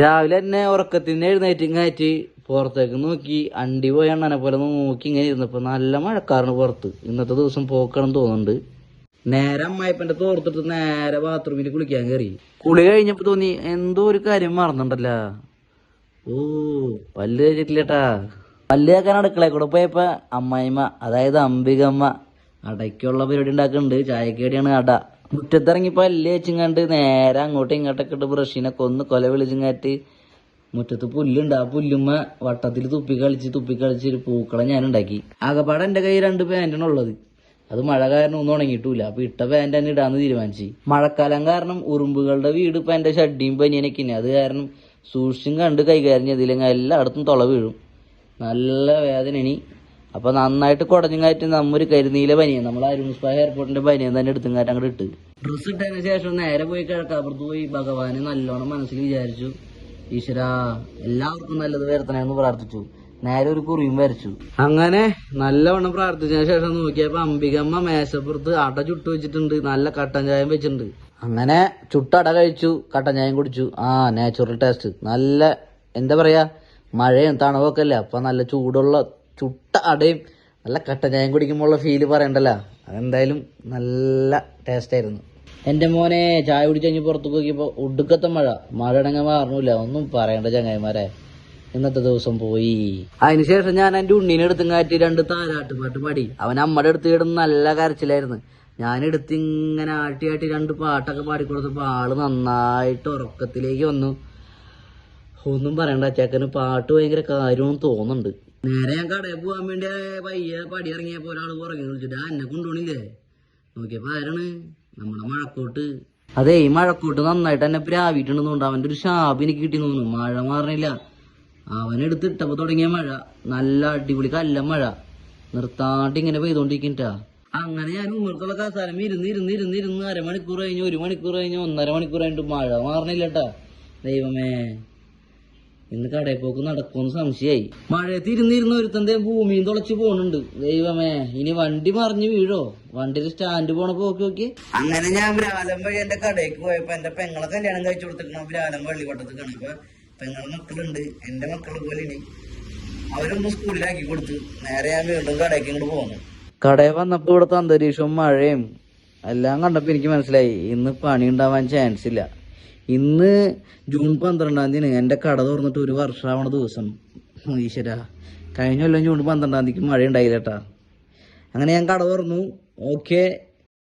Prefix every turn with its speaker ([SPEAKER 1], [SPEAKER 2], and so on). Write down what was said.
[SPEAKER 1] രാവിലെ തന്നെ ഉറക്കത്തിന് എഴുന്നേറ്റ് പുറത്തേക്ക് നോക്കി അണ്ടി പോയ അണ്ണനെ പോലെ നോക്കി ഇങ്ങനെ ഇരുന്നപ്പോ നല്ല മഴക്കാറാണ് പുറത്ത്. ഇന്നത്തെ ദിവസം പോക്കണം തോന്നുന്നുണ്ട്. നേരെ അമ്മായിപ്പന്റെ തോർത്തിട്ട് നേരെ ബാത്റൂമിൽ കുളിക്കാൻ കയറി. കുളി കഴിഞ്ഞപ്പോ തോന്നി എന്തോ ഒരു കാര്യം മറന്നുണ്ടല്ലോ. ഓ, പല്ല് കഴിച്ചിട്ടില്ലേട്ടാ. പല്ല് കേൾക്കാൻ അടുക്കളയിൽ കൂടെ പോയപ്പോ അമ്മായിമ്മ, അതായത് അംബികമ്മ, അടയ്ക്കുള്ള പരിപാടി ഉണ്ടാക്കുന്നുണ്ട്. ചായക്കേടിയാണ് അട. മുറ്റത്തിറങ്ങി പല്ല് വെച്ചിങ്ങാണ്ട് നേരെ അങ്ങോട്ടും ഇങ്ങോട്ടൊക്കെ ഇട്ട് ബ്രഷിനൊക്കെ ഒന്ന് കൊല വിളിച്ചിങ്ങാറ്റ് മുറ്റത്ത് പുല്ലുണ്ട്. ആ പുല്ലുമ്മ വട്ടത്തിൽ തുപ്പിക്കളിച്ച് ഒരു പൂക്കളെ ഞാൻ ഉണ്ടാക്കി. ആകപ്പാടെ എന്റെ കയ്യിൽ 2 പാന്റാണ് ഉള്ളത്. അത് മഴ കാരണം ഒന്നും ഉണങ്ങിയിട്ടില്ല. അപ്പൊ ഇട്ട പാന്റ് തന്നെ ഇടാന്ന് തീരുമാനിച്ചു. മഴക്കാലം കാരണം ഉറുമ്പുകളുടെ വീട് ഇപ്പൊ എന്റെ ഷഡ്ഡിയും പനിയനൊക്കെ. അത് കാരണം സൂക്ഷിച്ചും കണ്ട് കൈകാര്യം ചെയ്തില്ലെങ്കിൽ എല്ലായിടത്തും തുള വീഴും. നല്ല വേദനയാണ്. അപ്പൊ നന്നായിട്ട് കുടഞ്ഞും കാറ്റ് നമ്മൊരു കരിനീല പനിയാണ്. നമ്മൾ അരുൺസ്പാ എയർപോർട്ടിന്റെ പനിയം തന്നെ എടുത്തും കാറ്റ് അങ്ങോട്ട് ഇട്ട് ഡ്രസ്സ് ഇട്ടതിന് ശേഷം നേരെ പോയി കിഴക്കാപ്പുറത്ത് പോയി ഭഗവാനെ നല്ലോണം മനസ്സിൽ വിചാരിച്ചു. ഈശ്വരാ, എല്ലാവർക്കും നല്ലത് വരുത്തണമെന്ന് പ്രാർത്ഥിച്ചു. നേരെ ഒരു കുറിയും വരച്ചു. അങ്ങനെ നല്ലവണ്ണം പ്രാർത്ഥിച്ചതിന് ശേഷം നോക്കിയപ്പോ അംബികമ്മ മേശപ്പുറത്ത് അട ചുട്ടു വെച്ചിട്ടുണ്ട്. നല്ല കട്ടൻ ചായം വെച്ചിട്ടുണ്ട്. അങ്ങനെ ചുട്ടട കഴിച്ചു, കട്ടൻ ചായം കുടിച്ചു. Natural taste. നല്ല എന്താ പറയാ, മഴയും തണുവൊക്കെ അല്ലേ. അപ്പൊ നല്ല ചൂടുള്ള ചുട്ട അടയും നല്ല കട്ടൻ ചായം കുടിക്കുമ്പോഴുള്ള ഫീല് പറയണ്ടല്ലോ. അതെന്തായാലും നല്ല ടേസ്റ്റ് ആയിരുന്നു. എന്റെ മോനെ ചായ കുടിച്ച് കഴിഞ്ഞ് പുറത്ത് നോക്കിയപ്പോ ഒടുക്കത്തെ മഴ ഇടങ്ങ മാറണില്ല. ഒന്നും പറയണ്ട ചങ്ങായിമാരെ. ഇന്നത്തെ ദിവസം പോയി. അതിനുശേഷം ഞാൻ എന്റെ ഉണ്ണീനെ എടുത്തും കാറ്റി 2 താരാട്ടുപാട്ട് പാടി. അവൻ അമ്മയുടെ അടുത്ത് കിടന്ന് നല്ല കരച്ചിലായിരുന്നു. ഞാനെടുത്ത് ഇങ്ങനെ ആട്ടി 2 പാട്ടൊക്കെ പാടിക്കൊടുത്തപ്പോ ആള് നന്നായിട്ട് ഉറക്കത്തിലേക്ക് വന്നു. ഒന്നും പറയണ്ട, ചേക്കന് പാട്ട് ഭയങ്കര കാര്യമെന്ന് തോന്നുന്നുണ്ട്. നേരെ ഞാൻ കടയിൽ പോകാൻ വേണ്ടി പയ്യെ പടി ഇറങ്ങിയപ്പോ ഒരാൾ പുറകെ വിളിച്ചിട്ട് എന്നെ കൊണ്ടുപോണില്ലേ. നോക്കിയപ്പോ ആരാണ്? നമ്മുടെ മഴക്കോട്ട്. അതെ, ഈ മഴക്കോട്ട് നന്നായിട്ട് എന്നെ പ്രാവിട്ടുണ്ടെന്നുണ്ട്. അവന്റെ ഒരു ശാപം എനിക്ക് കിട്ടി തോന്നുന്നു. മഴ മാറണില്ല. അവനെടുത്തിട്ടപ്പോ തുടങ്ങിയ മഴ നല്ല അടിപൊളി കല്ല മഴ നിർത്താണ്ട് ഇങ്ങനെ പെയ്തോണ്ടിരിക്കട്ടാ. അങ്ങനെ ഞാൻ ഉമ്മർക്കുള്ള കസാരം ഇരുന്ന് അരമണിക്കൂർ കഴിഞ്ഞ് 1 മണിക്കൂർ കഴിഞ്ഞ് 1.5 മണിക്കൂർ കഴിഞ്ഞിട്ട് മഴ മാറണില്ലട്ടാ. ദൈവമേ, ഇന്ന് കടയിൽ പോക്ക് നടക്കുമെന്ന് സംശയായി. മഴയത്ത് ഇരുന്നിരുന്ന ഒരുത്തന്റെ ഭൂമിയും തുളച്ച് പോണുണ്ട്. ദൈവമേ, ഇനി വണ്ടി മറിഞ്ഞു വീഴോ? വണ്ടിയിൽ സ്റ്റാൻഡ് പോണ പോക്ക് നോക്കി. അങ്ങനെ ഞാൻ ബ്രാലം വഴി എന്റെ കടയിലേക്ക് പോയപ്പോ എന്റെ പെങ്ങളെ കല്യാണം കഴിച്ചു കൊടുത്തിട്ട് ബ്രാലം വള്ളിവട്ടത്ത് കണ്ടപ്പോ പെങ്ങളെ മക്കളുണ്ട്, എന്റെ മക്കള് പോലെയാണ്. അവരൊന്ന് സ്കൂളിലാക്കി കൊടുത്ത് നേരെ ഞാൻ വീണ്ടും കടയിലേക്ക് ഇങ്ങോട്ട് പോകുന്നു. കടയിൽ വന്നപ്പോ ഇവിടുത്തെ അന്തരീക്ഷവും മഴയും എല്ലാം കണ്ടപ്പോ എനിക്ക് മനസ്സിലായി ഇന്ന് പണി ഉണ്ടാവാൻ ചാൻസ് ഇല്ല. ഇന്ന് ജൂൺ 12-ാം തീയതി എന്റെ കട തുറന്നിട്ട് 1 വർഷമാവണ ദിവസം. ഈശ്വര, കഴിഞ്ഞ കൊല്ലം ജൂൺ 12-ാം തീയതിക്ക് മഴ ഉണ്ടായില്ലേട്ടാ. അങ്ങനെ ഞാൻ കട തുറന്നു. ഓക്കെ.